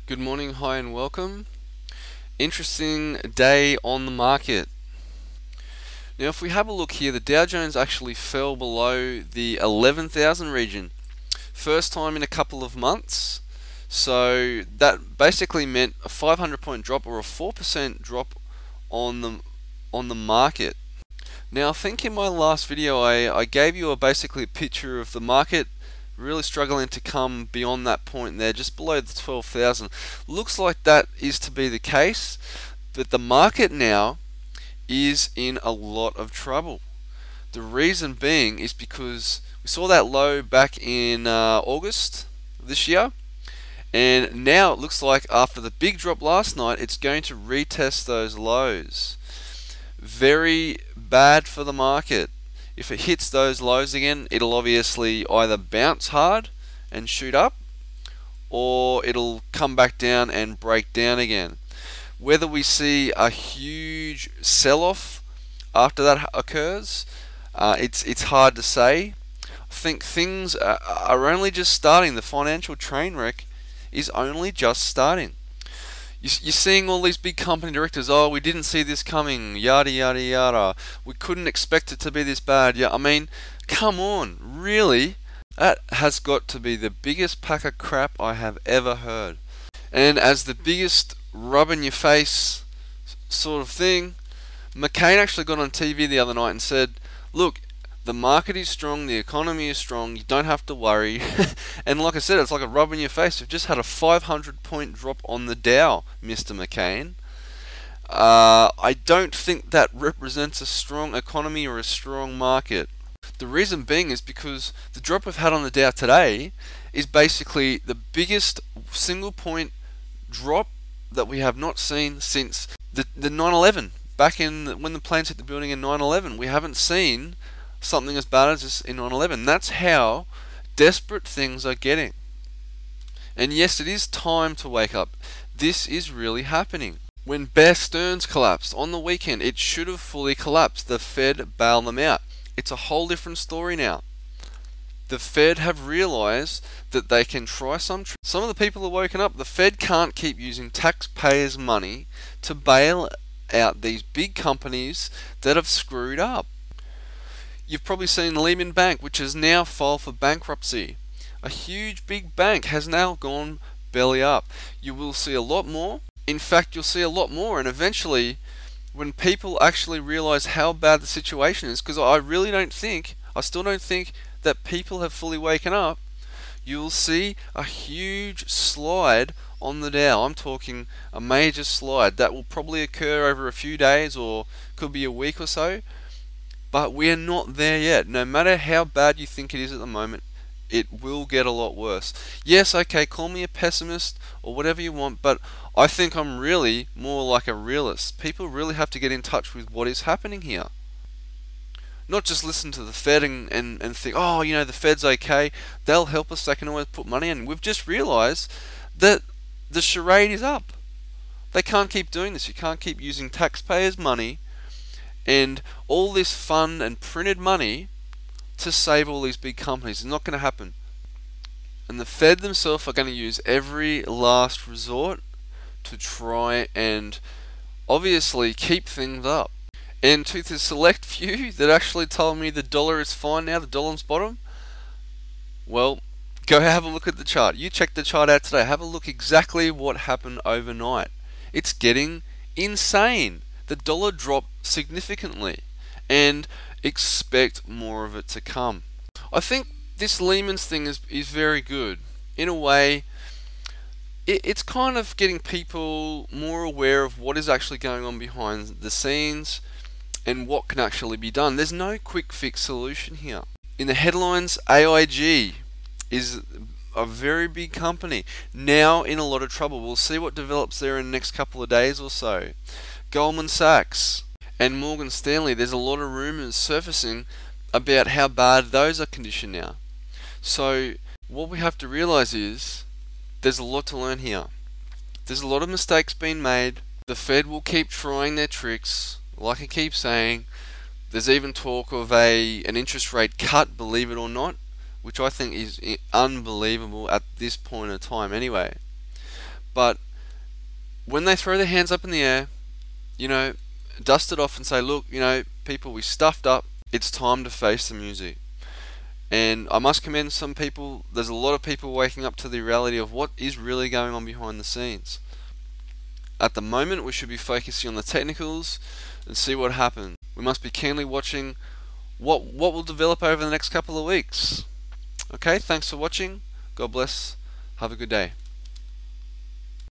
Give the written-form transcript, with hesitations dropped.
Good morning, hi, and welcome. Interesting day on the market. Now, if we have a look here, the Dow Jones actually fell below the 11,000 region. First time in a couple of months. So that basically meant a 500 point drop or a 4% drop on the market. Now, I think in my last video I gave you basically a picture of the market really struggling to come beyond that point there, just below the 12,000. Looks like that is to be the case, but the market now is in a lot of trouble. The reason being is because we saw that low back in August this year, and now it looks like after the big drop last night, it's going to retest those lows. Very bad for the market. If it hits those lows again, it'll obviously either bounce hard and shoot up, or it'll come back down and break down again. Whether we see a huge sell-off after that occurs, it's hard to say. I think things are only just starting. The financial train wreck is only just starting. You're seeing all these big company directors, oh, we didn't see this coming, yada yada yada. We couldn't expect it to be this bad. Yeah, I mean, come on, really? That has got to be the biggest pack of crap I have ever heard. And as the biggest rub in your face sort of thing, McCain actually got on TV the other night and said, look, the market is strong, the economy is strong, you don't have to worry. And like I said, it's like a rub in your face. We've just had a 500 point drop on the Dow, Mr. McCain. I don't think that represents a strong economy or a strong market. The reason being is because the drop we've had on the Dow today is basically the biggest single point drop that we have not seen since the 9/11. Back in when the planes hit the building in 9/11, we haven't seen something as bad as this in 9/11. That's how desperate things are getting. And yes, it is time to wake up. This is really happening. When Bear Stearns collapsed on the weekend, it should have fully collapsed. The Fed bailed them out. It's a whole different story now. The Fed have realized that they can try some of the people have woken up. The Fed can't keep using taxpayers' money to bail out these big companies that have screwed up. You've probably seen Lehman Bank, which has now filed for bankruptcy. A huge big bank has now gone belly up. You will see a lot more. In fact, you'll see a lot more, and eventually, when people actually realize how bad the situation is, because I still don't think that people have fully waken up, you'll see a huge slide on the Dow. I'm talking a major slide that will probably occur over a few days or could be a week or so. But we are not there yet. No matter how bad you think it is at the moment, it will get a lot worse. Yes, okay, call me a pessimist or whatever you want, but I think I'm really more like a realist. People really have to get in touch with what is happening here. Not just listen to the Fed and think, oh, the Fed's okay, they'll help us, they can always put money in. We've just realized that the charade is up. They can't keep doing this. You can't keep using taxpayers' money and all this fun and printed money to save all these big companies. It's not going to happen. And the Fed themselves are going to use every last resort to try and obviously keep things up. And to the select few that actually told me the dollar is fine now, the dollar's bottom, well, go have a look at the chart. You check the chart out today. Have a look exactly what happened overnight. It's getting insane. The dollar dropped significantly, and expect more of it to come. I think this Lehman's thing is very good. In a way, it's kind of getting people more aware of what is actually going on behind the scenes and what can actually be done. There's no quick fix solution here. In the headlines, AIG is a very big company, now in a lot of trouble. We'll see what develops there in the next couple of days or so. Goldman Sachs and Morgan Stanley, there's a lot of rumors surfacing about how bad those are conditioned now. So what we have to realize is there's a lot to learn here. There's a lot of mistakes being made. The Fed will keep trying their tricks. Like I keep saying, there's even talk of an interest rate cut, believe it or not, which I think is unbelievable at this point in time anyway. But when they throw their hands up in the air, you know, dust it off and say, look, people, we stuffed up. It's time to face the music. And I must commend some people. There's a lot of people waking up to the reality of what is really going on behind the scenes. At the moment, we should be focusing on the technicals and see what happens. We must be keenly watching what will develop over the next couple of weeks. Okay, thanks for watching. God bless. Have a good day.